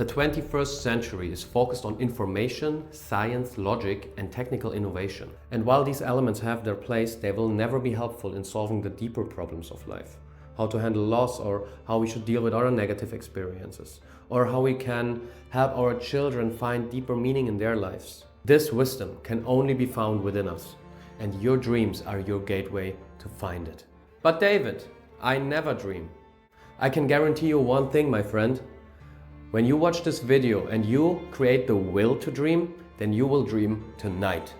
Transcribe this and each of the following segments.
The 21st century is focused on information, science, logic, and technical innovation. And while these elements have their place, they will never be helpful in solving the deeper problems of life. How to handle loss, or how we should deal with other negative experiences, or how we can help our children find deeper meaning in their lives. This wisdom can only be found within us, and your dreams are your gateway to find it. But David, I never dream. I can guarantee you one thing, my friend. When you watch this video and you create the will to dream, then you will dream tonight.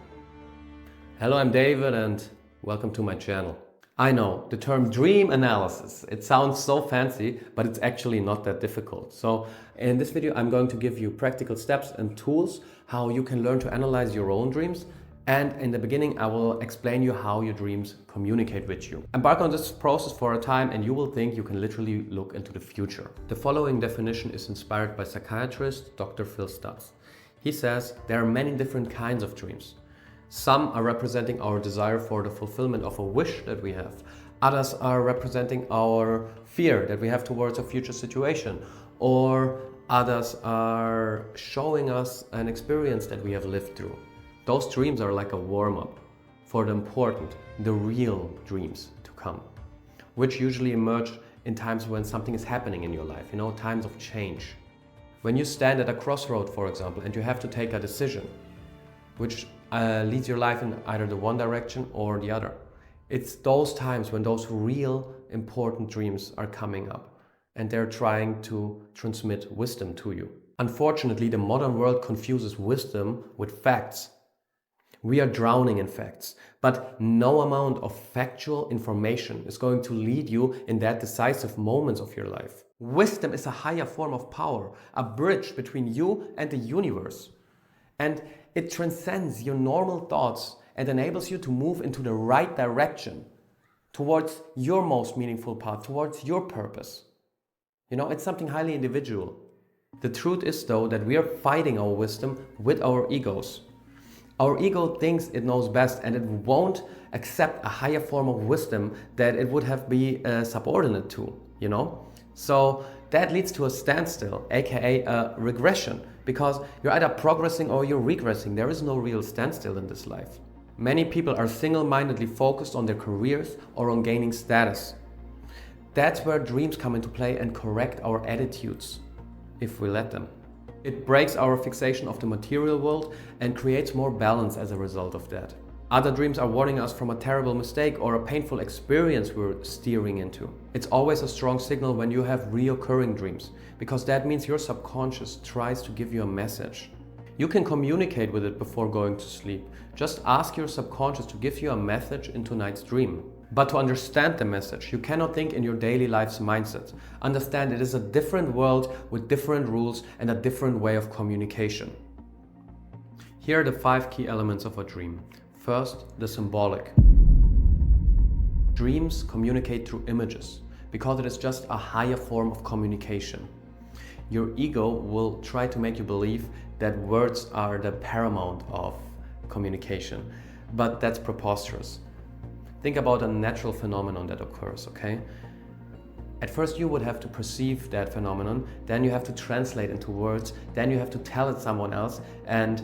Hello, I'm David and welcome to my channel. I know, the term dream analysis, it sounds so fancy, but it's actually not that difficult. So in this video, I'm going to give you practical steps and tools how you can learn to analyze your own dreams. And in the beginning, I will explain you how your dreams communicate with you. Embark on this process for a time and you will think you can literally look into the future. The following definition is inspired by psychiatrist Dr. Phil Stutz. He says there are many different kinds of dreams. Some are representing our desire for the fulfillment of a wish that we have. Others are representing our fear that we have towards a future situation. Or others are showing us an experience that we have lived through. Those dreams are like a warm-up for the important, the real dreams to come, which usually emerge in times when something is happening in your life, times of change. When you stand at a crossroad, for example, and you have to take a decision, which leads your life in either the one direction or the other. It's those times when those real important dreams are coming up and they're trying to transmit wisdom to you. Unfortunately, the modern world confuses wisdom with facts. We are drowning in facts, but no amount of factual information is going to lead you in that decisive moments of your life. Wisdom is a higher form of power, a bridge between you and the universe. And it transcends your normal thoughts and enables you to move into the right direction towards your most meaningful path, towards your purpose. It's something highly individual. The truth is, though, that we are fighting our wisdom with our egos. Our ego thinks it knows best and it won't accept a higher form of wisdom that it would have be subordinate to, So that leads to a standstill, aka a regression, because you're either progressing or you're regressing. There is no real standstill in this life. Many people are single-mindedly focused on their careers or on gaining status. That's where dreams come into play and correct our attitudes, if we let them. It breaks our fixation of the material world and creates more balance as a result of that. Other dreams are warning us from a terrible mistake or a painful experience we're steering into. It's always a strong signal when you have reoccurring dreams, because that means your subconscious tries to give you a message. You can communicate with it before going to sleep. Just ask your subconscious to give you a message in tonight's dream. But to understand the message, you cannot think in your daily life's mindset. Understand it is a different world with different rules and a different way of communication. Here are the 5 key elements of a dream. First, the symbolic. Dreams communicate through images because it is just a higher form of communication. Your ego will try to make you believe that words are the paramount of communication, but that's preposterous. Think about a natural phenomenon that occurs, okay? At first you would have to perceive that phenomenon, then you have to translate into words, then you have to tell it someone else, and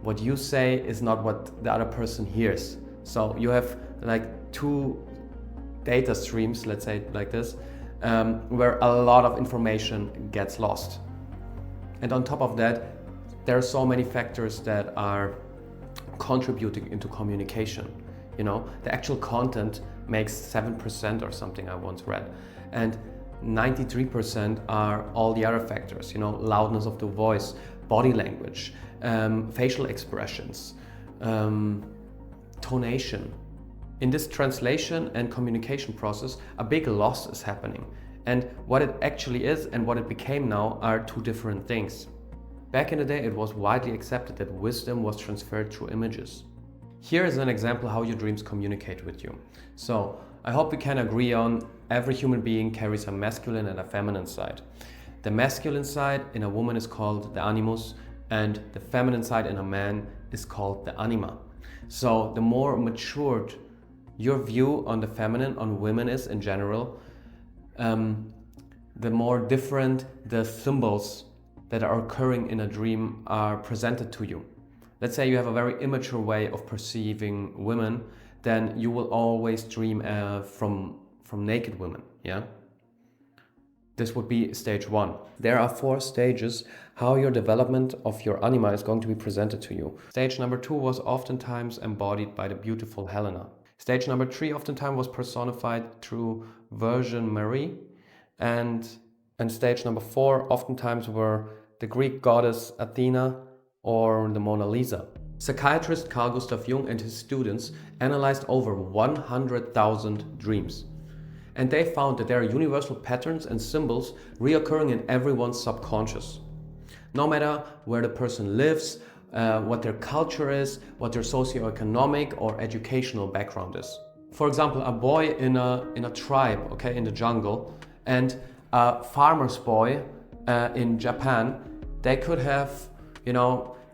what you say is not what the other person hears. So you have like 2 data streams, let's say like this, where a lot of information gets lost. And on top of that, there are so many factors that are contributing into communication. The actual content makes 7% or something I once read. And 93% are all the other factors, loudness of the voice, body language, facial expressions, tonation. In this translation and communication process, a big loss is happening. And what it actually is and what it became now are 2 different things. Back in the day, it was widely accepted that wisdom was transferred through images. Here is an example how your dreams communicate with you. So I hope we can agree on every human being carries a masculine and a feminine side. The masculine side in a woman is called the animus, and the feminine side in a man is called the anima. So the more matured your view on the feminine, on women is in general, the more different the symbols that are occurring in a dream are presented to you. Let's say you have a very immature way of perceiving women, then you will always dream from naked women, yeah? This would be stage 1. There are 4 stages how your development of your anima is going to be presented to you. Stage number 2 was oftentimes embodied by the beautiful Helena. Stage number 3 oftentimes was personified through Virgin Mary. And stage number 4 oftentimes were the Greek goddess Athena or the Mona Lisa. Psychiatrist Carl Gustav Jung and his students analyzed over 100,000 dreams. And they found that there are universal patterns and symbols reoccurring in everyone's subconscious. No matter where the person lives, what their culture is, what their socioeconomic or educational background is. For example, a boy in a tribe, okay, in the jungle, and a farmer's boy in Japan, they could have,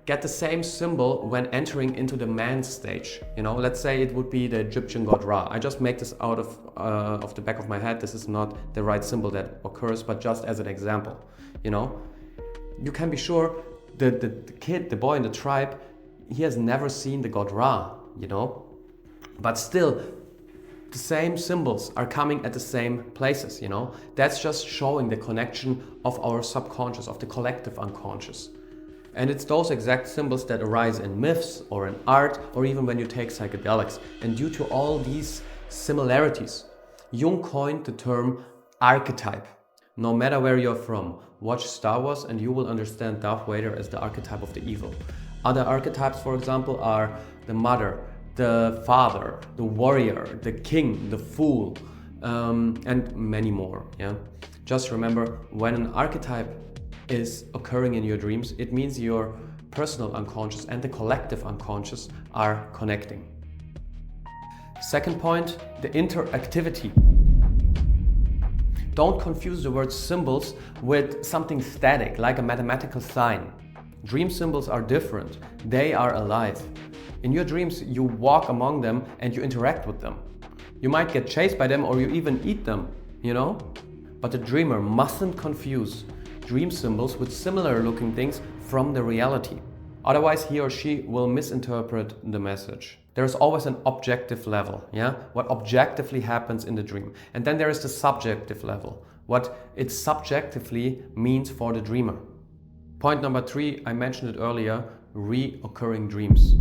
get the same symbol when entering into the man stage. Let's say it would be the Egyptian god Ra. I just make this out of the back of my head. This is not the right symbol that occurs, but just as an example. You can be sure the boy in the tribe, he has never seen the god Ra, but still the same symbols are coming at the same places, That's just showing the connection of our subconscious, of the collective unconscious. And it's those exact symbols that arise in myths or in art or even when you take psychedelics. And due to all these similarities, Jung coined the term archetype. No matter where you're from, watch Star Wars and you will understand Darth Vader as the archetype of the evil. Other archetypes, for example, are the mother, the father, the warrior, the king, the fool, and many more. Yeah? Just remember, when an archetype is occurring in your dreams, it means your personal unconscious and the collective unconscious are connecting. Second point, the interactivity. Don't confuse the word symbols with something static, like a mathematical sign. Dream symbols are different. They are alive. In your dreams, you walk among them and you interact with them. You might get chased by them or you even eat them, But the dreamer mustn't confuse dream symbols with similar looking things from the reality. Otherwise, he or she will misinterpret the message. There is always an objective level, what objectively happens in the dream. And then there is the subjective level, what it subjectively means for the dreamer. Point number 3, I mentioned it earlier, reoccurring dreams.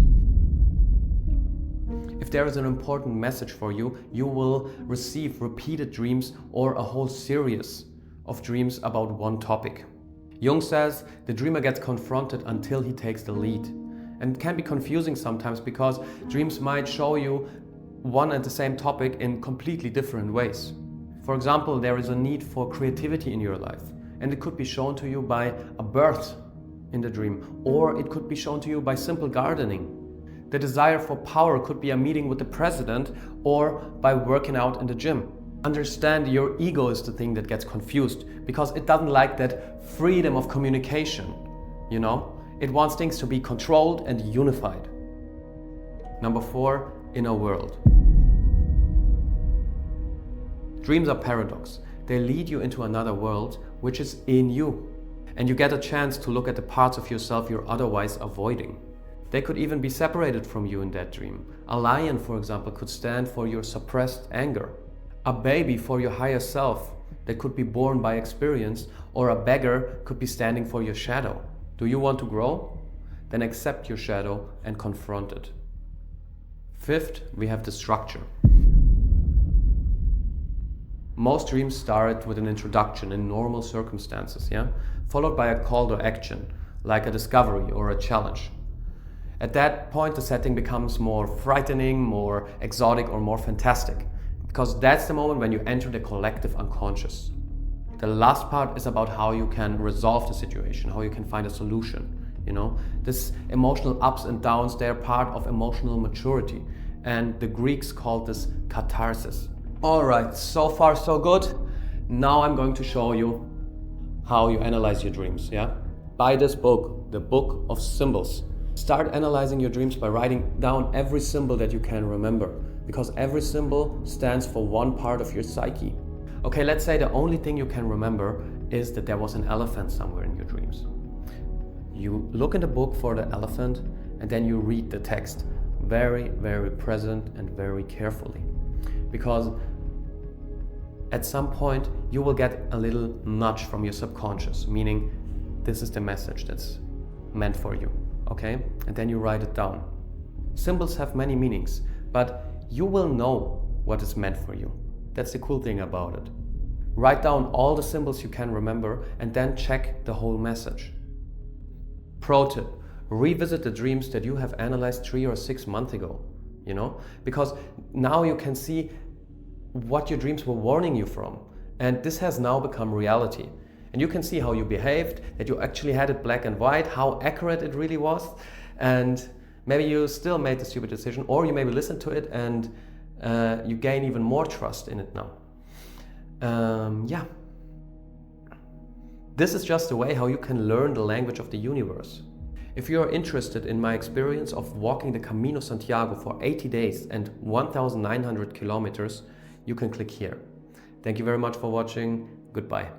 If there is an important message for you, you will receive repeated dreams or a whole series of dreams about one topic. Jung says the dreamer gets confronted until he takes the lead. And it can be confusing sometimes because dreams might show you one and the same topic in completely different ways. For example, there is a need for creativity in your life, and it could be shown to you by a birth in the dream, or it could be shown to you by simple gardening. The desire for power could be a meeting with the president or by working out in the gym. Understand, your ego is the thing that gets confused because it doesn't like that freedom of communication, It wants things to be controlled and unified. Number 4, inner world. Dreams are paradox. They lead you into another world which is in you. And you get a chance to look at the parts of yourself you're otherwise avoiding. They could even be separated from you in that dream. A lion, for example, could stand for your suppressed anger. A baby for your higher self that could be born by experience, or a beggar could be standing for your shadow. Do you want to grow? Then accept your shadow and confront it. 5th, we have the structure. Most dreams start with an introduction in normal circumstances, followed by a call to action, like a discovery or a challenge. At that point, the setting becomes more frightening, more exotic, or more fantastic, because that's the moment when you enter the collective unconscious. The last part is about how you can resolve the situation, how you can find a solution. This emotional ups and downs, they're part of emotional maturity. And the Greeks called this catharsis. All right, so far so good. Now I'm going to show you how you analyze your dreams, Buy this book, the Book of Symbols. Start analyzing your dreams by writing down every symbol that you can remember, because every symbol stands for one part of your psyche. Okay, let's say the only thing you can remember is that there was an elephant somewhere in your dreams. You look in the book for the elephant and then you read the text very, very present and very carefully. Because at some point you will get a little nudge from your subconscious, meaning this is the message that's meant for you, okay? And then you write it down. Symbols have many meanings, but you will know what is meant for you. That's the cool thing about it. Write down all the symbols you can remember and then check the whole message. Pro tip, revisit the dreams that you have analyzed 3 or 6 months ago, because now you can see what your dreams were warning you from. And this has now become reality. And you can see how you behaved, that you actually had it black and white, how accurate it really was. And maybe you still made the stupid decision, or you maybe listened to it and you gain even more trust in it now. Yeah. This is just a way how you can learn the language of the universe. If you are interested in my experience of walking the Camino Santiago for 80 days and 1,900 kilometers, you can click here. Thank you very much for watching. Goodbye.